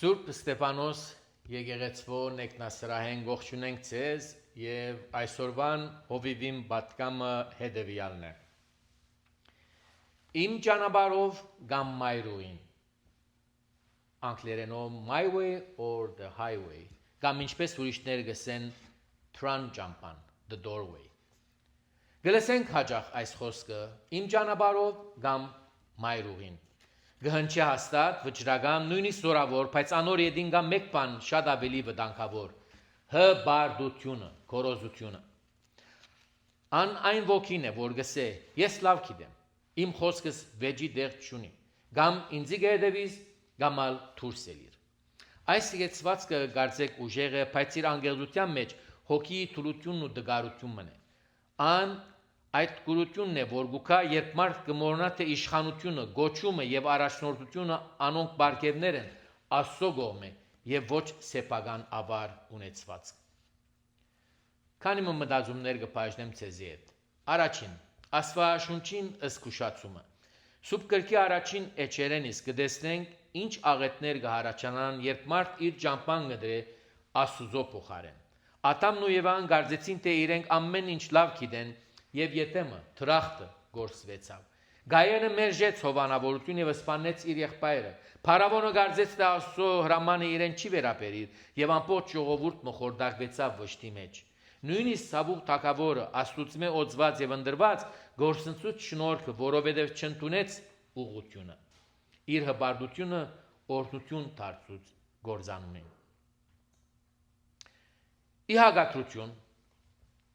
Սուրբ Ստեփանոս եկեղեցվո ներկնասրահեն ողջունենք ձեզ եւ այսօրվան հովիվին պատկամը հետեւյալն է։ Իմ ճանապարհով կամ մայրուին անգլերենով my way or the highway կամ ինչպես ուրիշներ գսեն Tran ճամփան the doorway։ Գլսենք հաջող այս խոսքը իմ ճանապարհով կամ մայրուին Գհնչի հաստատ, վճռական, նույնիսկ զորավոր, բայց անոր յետին կա մեկ բան շատ ավելի վտանգավոր՝ հբարդությունը, գոռոզությունը։ Այն ոգին է, որ գսե, ես լավ գիտեմ, իմ խոսքս վեճի դեղ չունի, կամ ինձի գեդևից, կամ ալ դուրս ելիր։ Այս եկեցվածքը կարծեք ուժեղ է, բայց իր անգեղության մեջ հոգի թուլությունն ու դգարությունն է։ Ան Այդ գուրությունն է, որ գուքա երբ մարդ կմոռանա թե իշխանությունը, գոչումը եւ առաջնորդությունը անոնք բարգևներ են Աստծո կողմէ եւ ոչ սեփական ավար ունեցված։ Քանի մտածումներ կբաժնեմ ցեզի հետ։ Առաջին, Աստվածաշունչին ըսկուշացումը։ Սուրբ գրքի առաջին էջերեն իսկ կտեսնենք ինչ աղետներ կհարաճանան, երբ մարդ իր ճամփան կդրե Աստծո փոխարեն։ Ադամն ու Եվան գարձեցին, թե իրենք ամեն ինչ լավ գիտեն Եվ ետեմը, թրախտը գործվեցավ։ Գայանը մերժեց հովանավորություն և սպանեց իր եղբայրը։ Փարավոնը գարձեց, թե Աստծո հրամանը իրեն չի վերաբերիր և ամբողջ ժողովուրդը խորտակվեցավ վշտի մեջ։ Նույնիսկ Սավուղ թագավորը Աստծուծմե օծված և ընտրված գործընծուց շնորհքը, որովհետև չընդունեց ուղղությունը։ Իր հպարտությունը օրհնություն դարձուց գործանունին։ Իհագատրություն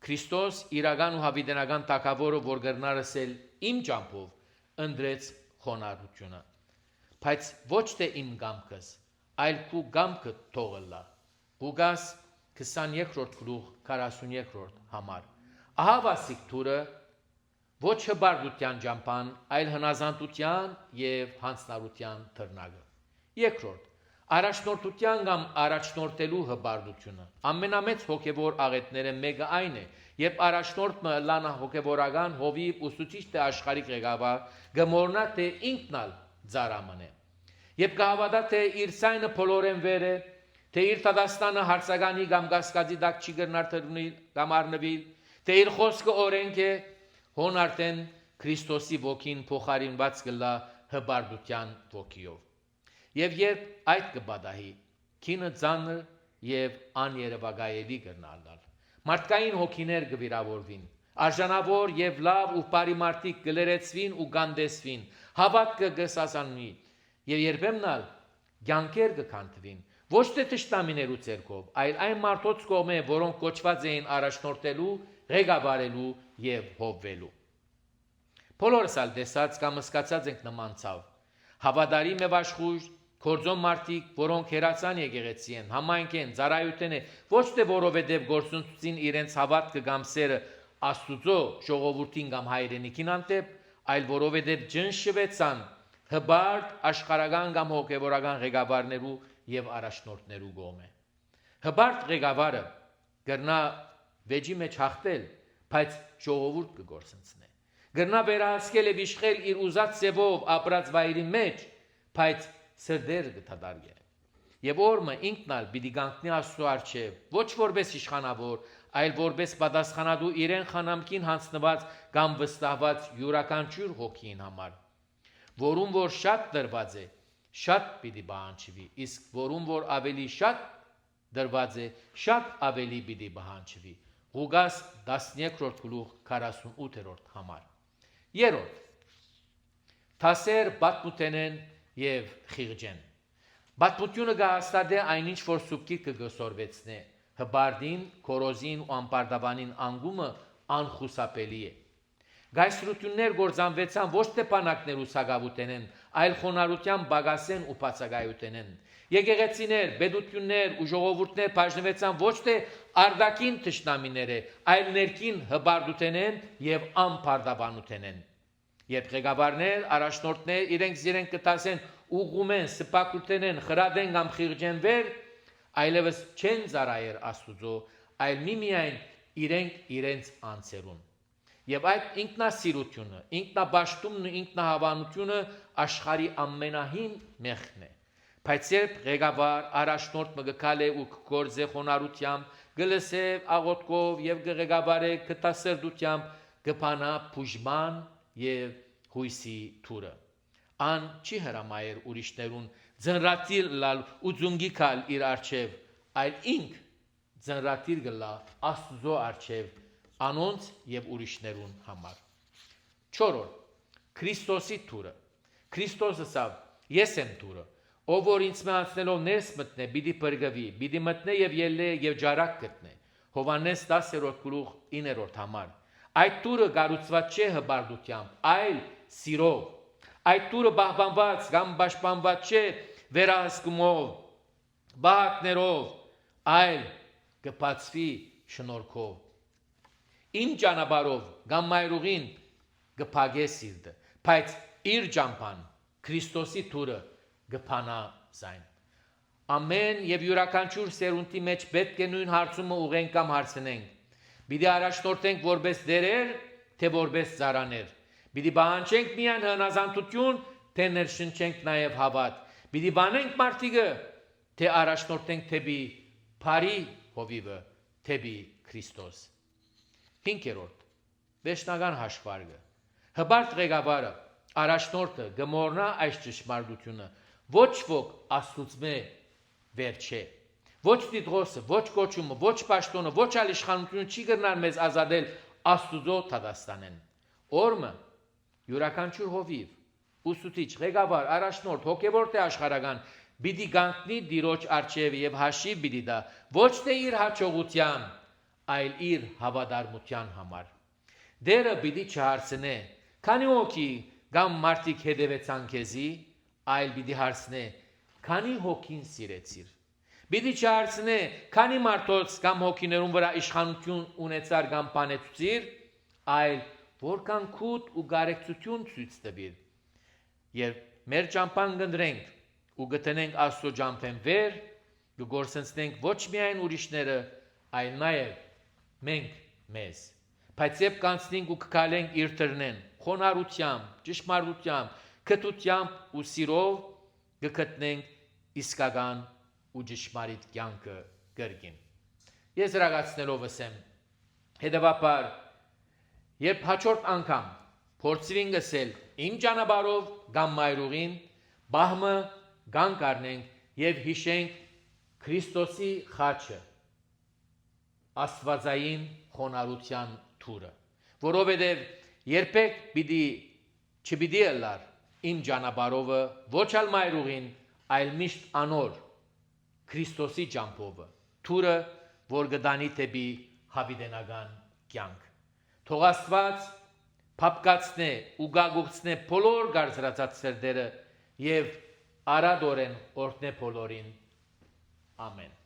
Քրիստոս իրական ու հավիտենական թագավորը, որ գրնարսել իմ ճամփով, ընդրեց խոնարհությունը։ Բայց ոչ թե իմ կամքս, այլ քու կամքը թողելա։ Ղուկաս 22-րդ գլուխ 42-րդ համար։ Ահա վասիկ թուրը ոչ հբարդության ճամփան, այլ հնազանդության եւ հանցնարության թռնագը։ Երկրորդ Առաջնորդության կամ առաջնորդելու հբարդությունը։ Ամենամեծ հոգևոր աղետները մեկը այն է, երբ առաջնորդը լանա հոգևորական հովիվ ուսուցիչ թե աշխարհիկ ղեկավար գմորնա թե ինքնալ ծարամն է։ Երբ կհավատա թե իր ցայնը բոլորեն վեր է, թե իր տադաստանը հարցականի կամ կասկածի տակ չի գտնար թռնի կամ առնվիլ, թե իր խոսքը օրենք է, հոն արդեն Քրիստոսի ոգին փոխարինված կլա հբարդության ոգիով։ Եվ երբ այդ կբադահի, քինը ծանր եւ աներևակայելի կրնալալ։ Մարդկային հոգիներ կվիրավորվին, արժանավոր եւ լավ ու բարի մարդիկ կլերեցվին ու գանդեսվին, հավատքը կսասանվի եւ երբեմնալ ցանկեր կքանթվին, ոչ թե ճշտամիներու ցերկով, այլ այն մարդոց կողմէ, որոնք կոչված էին առաջնորդելու, ղեկավարելու եւ հովվելու։ Բոլորս ալ տեսած կամ սկացած ենք նման ցավ։ Հավատարիմ եւ աշխույժ Կորձոն մարդիկ, որոնք հերացան եկեղեցի են, համայնք են, ծառայություն է, ոչ թե որովհետև գործընծուցին իրենց հավատքը կամ սերը Աստուծո ժողովրդին կամ հայրենիքին անտեպ, այլ որովհետև ջնշվեցան հբարդ աշխարհական կամ հոգևորական ղեկավարներու եւ առաջնորդներու կողմէ։ Հբարդ ղեկավարը կրնա վեճի մեջ հաղթել, բայց ժողովուրդ կգործընծնե։ Կրնա վերահսկել եւ իշխել իր ուզած ձևով ապրած վայրի մեջ, բայց սրդեր կդադարի։ Եվ օրը ինքնալ պիտի գանքնի Աստծո առջև, ոչ որպես իշխանավոր, այլ որպես պատասխանատու իրեն խանամքին հանձնված կամ վստահված յուրաքանչյուր հոգին համար, որում որ շատ դրված է, շատ պիտի բանջվի, իսկ որում որ ավելի շատ դրված է, շատ ավելի պիտի բանջվի։ Ղուկաս 13-րդ գլուխ 48-րդ համար։ Երրորդ Թասեր պատմութենեն եւ խիղճեն։ Պատմությունը կհաստատե այնինչ որ սուբքի կգսորվեցնե, հբարդին, քորոզին ու անպարտաբանին անգումը անխուսափելի է։ Գայսրություններ գործանվեցան ոչ թե բանակներ ու սակավութենեն, այլ խոնարհության բագասեն ու բացակայութենեն։ Եկեղեցիներ, բեդություններ ու ժողովուրդներ բաժնվեցան ոչ թե արդակին թշնամիները, այլ ներքին հբարդութենեն եւ անպարտաբանութենեն։ Երբ ղեկավարներ, առաջնորդներ իրենք կտասեն ուղղումեն, սպակութենեն, խրադեն կամ խիղճեն վեր, այլևս չեն ծառայեր Աստուծո, այլ միմիայն իրենց անձերուն։ Եվ այդ ինքնասիրությունը, ինքնաբաշխումն ու ինքնահավանությունը աշխարհի ամենահին մեղքն է։ Բայց երբ ղեկավար առաջնորդ մգկալ է ու գործե խոնարհությամբ, գլսե աղոթքով եւ ղեկավարե կտասերդությամբ կփանա բուժման եւ հույսի թուրը։ Ան չի հրամայեր ուրիշներուն ձնրատիր լալ ու ձունգի կալ իր արչեւ, այլ ինք ձնրատիր գլա Աստծո արչեւ անոնց եւ ուրիշներուն համար։ 4. Քրիստոսի թուրը։ Քրիստոսը ասավ. Ես եմ թուրը, ով որ ինձ մահացնելով ներս մտնե, պիտի բրգվի, պիտի մտնե եւ ելլե եւ ջարակ գտնե։ Հովհաննես 10:9 համար։ Այդ թուրը գառուցված չէ հբարդությամբ, այլ սիրով։ Այդ թուրը բահբանված կամ պաշտպանված չէ վերահսկումով, բահակներով, այլ կբացվի շնորհքով։ Իմ ճանապարհով կամ մայրուղին կփագե սիրտը, բայց իր ճամփան Քրիստոսի թուրը կփանա զայն։ Ամեն եւ յուրաքանչյուր սերունդի մեջ պետք է նույն հարցումը ուղենք կամ հարցնենք։ Պիտի առաջնորդենք որպես դերեր, թե որպես ծառաներ։ Պիտի բանջենք միայն հնազանդություն, թե ներշնչենք նաեւ հավատ։ Պիտի բանենք մարդիկը, թե առաջնորդենք թեպի բարի հովիվը, թեպի Քրիստոս։ 5. Վերջնական հաշվարկը։ Հբարտ ղեկավարը, առաջնորդը գմորնա այս ճշմարտությունը, ոչ ոք Աստծո վեր չէ։ Ոչ դիտողը, ոչ կոչումը, ոչ պաշտոնը, ոչ այլ իշխանություն չի գտնար մեզ ազատել Աստծո թադաստանեն։ Օրմը յուրաքանչյուր հովիվ, ուսուցիչ, ղեկավար, առաջնորդ, հոգևոր թե աշխարհական պիտի գանտնի Տիրոջ առջև եւ հաշիվ պիտի տա, ոչ թե իր հաջողության, այլ իր հավատարմության համար։ Դերը պիտի չհարցնե, քանի հոգի կամ մարդիկ հետևեցան քեզի, այլ պիտի հարցնե, քանի հոգին սիրեցիր։ Պիտի չհարցնե, քանի մարդոց կամ հոգիներուն վրա իշխանություն ունեցար կամ բանեցիր, այլ որքան քուտ ու գարեկցություն ցույց տվիր։ Երբ մեր ճամփան գնդրենք ու գտնենք Աստծո ճամփեն վեր, կգործընծնենք ոչ միայն ուրիշները, այլ նաև մենք մեզ։ Բայց երբ կանցնենք ու կգալենք իր տրնեն, խոնարհությամբ, ճշմարտությամբ, քթությամբ ու սիրով, կգտնենք իսկական ու ճշմարիտ կյանքը կրկին։ Ես ռագացնելով ասեմ, հետևաբար, երբ հաջորդ անգամ փորձվին գսել իմ ճանապարհով կամ մայրուղին, բահմը գանք առնենք եւ հիշենք Քրիստոսի խաչը, աստվածային խոնարհության թուրը, որովհետև երբեք չպիտի ըլլար իմ ճանապարհովը ոչ ալ մայրուղին, այլ միշտ անոր Քրիստոսի ճամփովը, թուրը, որ գտանի թեպի հավիտենական կյանք։ Թող Աստված փապկացնե ու գագուղցնե բոլոր գարզրացած սերդերը եւ արադորեն օրհնե բոլորին։ Ամեն։